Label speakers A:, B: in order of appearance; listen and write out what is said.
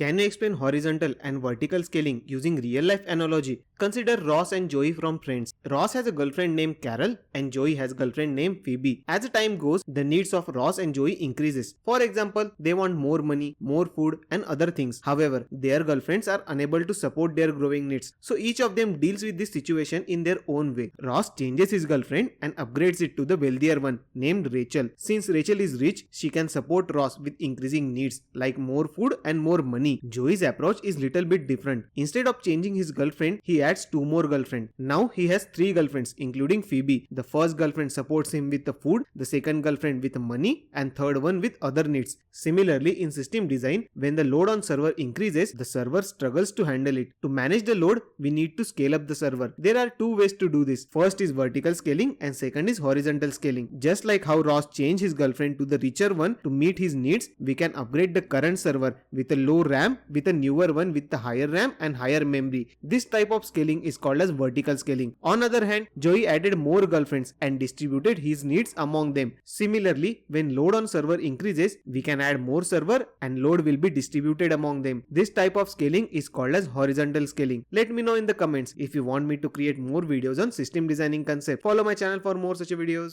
A: Can you explain horizontal and vertical scaling using real life analogy? Consider Ross and Joey from Friends. Ross has a girlfriend named Carol and Joey has a girlfriend named Phoebe. As the time goes, the needs of Ross and Joey increases. For example, they want more money, more food and other things. However, their girlfriends are unable to support their growing needs. So each of them deals with this situation in their own way. Ross changes his girlfriend and upgrades it to the wealthier one named Rachel. Since Rachel is rich, she can support Ross with increasing needs like more food and more money. Joey's approach is little bit different. Instead of changing his girlfriend, he adds 2 more girlfriends. Now he has 3 girlfriends including Phoebe. The first girlfriend supports him with the food, the second girlfriend with money and third one with other needs. Similarly, in system design, when the load on server increases, the server struggles to handle it. To manage the load, we need to scale up the server. There are 2 ways to do this. First is vertical scaling and second is horizontal scaling. Just like how Ross changed his girlfriend to the richer one to meet his needs, we can upgrade the current server with a low RAM with a newer one with the higher RAM and higher memory. This type of scaling is called as vertical scaling. On other hand, Joey added more girlfriends and distributed his needs among them. Similarly, when load on server increases, we can add more server and load will be distributed among them. This type of scaling is called as horizontal scaling. Let me know in the comments if you want me to create more videos on system designing concept. Follow my channel for more such videos.